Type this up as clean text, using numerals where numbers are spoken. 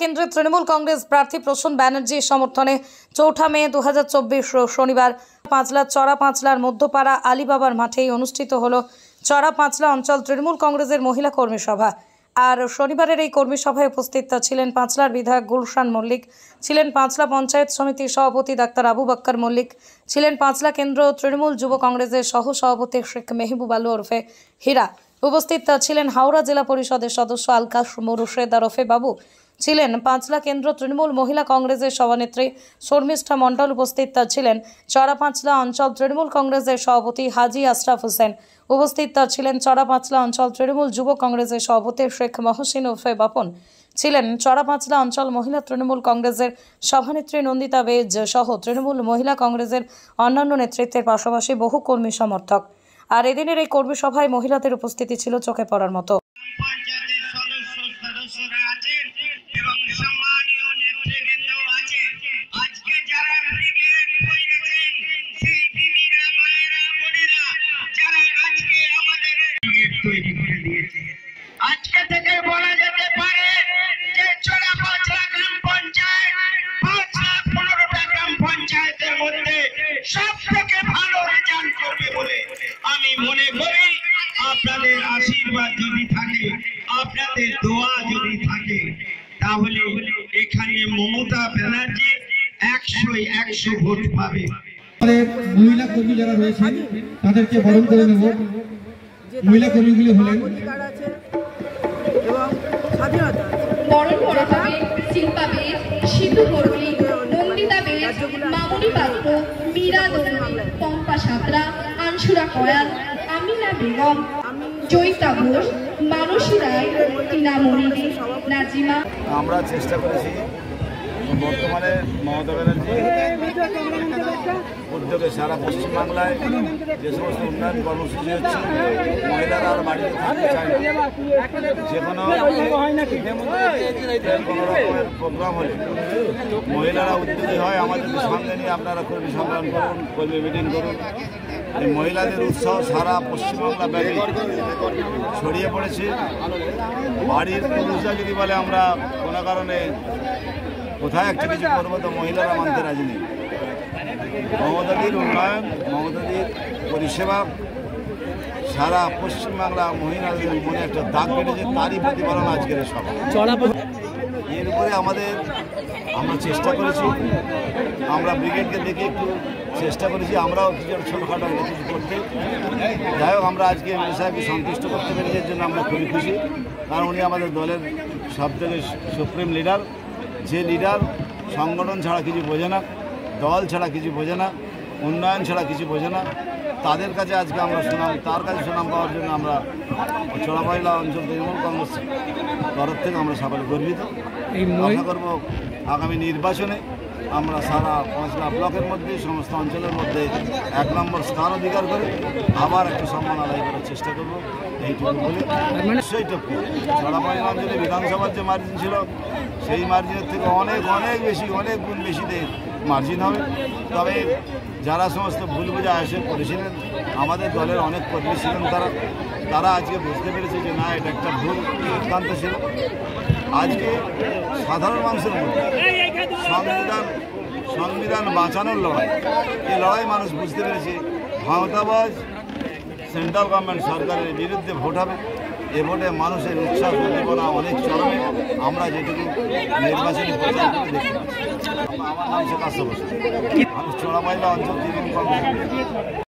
কেন্দ্রে তৃণমূল কংগ্রেস প্রার্থী প্রসূন ব্যানার্জির সমর্থনে 4 মে 2024 শনিবার পাঁচলার চড়া পাঁচলার মধ্যপাড়া আলীবাবার মাঠেই অনুষ্ঠিত হলো চড়া পাঁচলা অঞ্চল তৃণমূল কংগ্রেসের মহিলা কর্মী সভা। আর শনিবারের এই কর্মী সভায় উপস্থিত ছিলেন পাঁচলার বিধায়ক গুলশান মল্লিক, ছিলেন পাঁচলা পঞ্চায়েত সমিতির সভাপতি ডাক্তার আবু বক্কর মল্লিক, ছিলেন পাঁচলা কেন্দ্র তৃণমূল যুব কংগ্রেসের সহ সভাপতি শেখ মেহবুব আলী ওরফে হীরা। উপস্থিত ছিলেন হাওড়া জেলা পরিষদের সদস্য আলকাশ মুর্শেদ ওরফে বাবু, ছিলেন পাঁচলা কেন্দ্র তৃণমূল মহিলা কংগ্রেসের সভানেত্রী শর্মিষ্ঠা মণ্ডল। উপস্থিত ছিলেন চড়া পাঁচলা অঞ্চল তৃণমূল কংগ্রেসের সভাপতি হাজি আশরাফ হোসেন। উপস্থিত ছিলেন চড়া পাঁচলা অঞ্চল তৃণমূল যুব কংগ্রেসের সভাপতি শেখ মহসিন ওরফে বাপন, ছিলেন চড়া পাঁচলা অঞ্চল মহিলা তৃণমূল কংগ্রেসের সভানেত্রী নন্দিতা বেজ সহ তৃণমূল মহিলা কংগ্রেসের অন্যান্য নেতৃত্বের পাশাপাশি বহু কর্মী সমর্থক। আর এদিনের এই কর্মী সভায় মহিলাদের উপস্থিতি ছিল চোখে পড়ার মতো। আজকে থেকে বলা যেতে পারে যে চড়া পাঁচলা গ্রাম পঞ্চায়েত 5,15টা গ্রাম পঞ্চায়েতের মধ্যে সব থেকে ভালো রেজাল্ট করবে বলে আমি মনে করি। আপনাদের আশীর্বাদ যদি থাকে, আপনাদের দোয়া যদি থাকে, তাহলে এখানে মমতা ব্যানার্জি 100 ভোট পাবে। মহিলা কর্মী যারা রয়েছে তাদেরকে বরণ করে নেব। মহিলা কর্মীগুলি হলেন এবং স্বাধীনতা বরণ করা হবে শিল্পা বেশ, সিধু বর্মী, নন্দিতা বেশ, মামনি পাত্র, মীরা দৌড়ি, পম্পা সাঁতরা, আনসুরা কয়াল, আমিনা বেগম, জয়িতা ঘোষ, মানসী রায়, টিনা মনিদি, নাজিমা। আমরা চেষ্টা করেছি বর্তমানে মমতা ব্যানার্জি উদ্যোগে সারা পশ্চিমবাংলায় যে সমস্ত উন্নয়ন কর্মসূচি হচ্ছে, মহিলারা আর বাড়িতে থাকতে চায় না। যে কোনো রকমের প্রোগ্রাম হলে মহিলারা উদ্যোগী হয়, আমাদেরকে সঙ্গে নিয়ে আপনারা কর্মী সম্মেলন করুন, কর্মী মিটিং করুন। এই মহিলাদের উৎসাহ সারা পশ্চিমবাংলা ব্যাপী ছড়িয়ে পড়েছে। বাড়ির পুরুষরা যদি বলে আমরা কোনো কারণে কোথায় একটা কিছু করবো, তো মহিলারা মানতে রাজি নেই। মমতাদির উন্নয়ন, মমতাদির পরিষেবা সারা পশ্চিমবাংলা মহিলাদের মনে একটা দাগ কেটেছে, তারই প্রতিফলন আজকের সভা। এর উপরে আমরা চেষ্টা করেছি, আমরা ব্রিগেডকে দেখে একটু চেষ্টা করেছি, আমরাও কিছু ছোটোখাটো কিছু করতে। যাই হোক, আমরা আজকে এমএলএ সাহেবকে সন্তুষ্ট করতে পেরেছি, এর জন্য আমরা খুবই খুশি। কারণ উনি আমাদের দলের সবথেকে সুপ্রিম লিডার, যে লিডার সংগঠন ছাড়া কিছু বোঝে না, দল ছাড়া কিছু বোঝে না, উন্নয়ন ছাড়া কিছু বোঝে না। তার কাছে আজকে আমরা তার কাছে সুনাম পাওয়ার জন্য আমরা চড়া পাঁচলা অঞ্চল তৃণমূল কংগ্রেস তরফ থেকে আমরা সকলে গর্বিত। আশা করব আগামী নির্বাচনে আমরা সারা পাঁচলা ব্লকের মধ্যে সমস্ত অঞ্চলের মধ্যে 1 নম্বর স্থান অধিকার করে আবার একটা সম্মান আদায় করার চেষ্টা করব। এইটুকু বলে সেইটুকু চড়া পাঁচলা অঞ্চলে বিধানসভার যে মার্জিন ছিল, সেই মার্জিনের থেকে অনেক বেশি, অনেক গুণ বেশিতে মার্জিন হবে। তবে যারা সমস্ত ভুল বোঝা আসে করেছিলেন, আমাদের দলের অনেক কর্মী ছিলেন, তারা আজকে বুঝতে পেরেছে যে না, এটা একটা ভুল সিদ্ধান্ত ছিল। আজকে সাধারণ মানুষের মধ্যে সংবিধান বাঁচানোর লড়াই, এই লড়াই মানুষ বুঝতে পেরেছে। ভাঁওতাবাজ সেন্ট্রাল গভর্নমেন্ট সরকারের বিরুদ্ধে ভোট হবে। এ ভোটে মানুষের উৎসাহ উদ্দীপনা অনেক চরমে। আমরা যেটুকু নির্বাচনী প্রচার করে দেখতে পাচ্ছি। আমার নাম শেখ আশরাফ হোসেন, আমি চড়া পাঁচলা অঞ্চল তৃণমূল কংগ্রেস।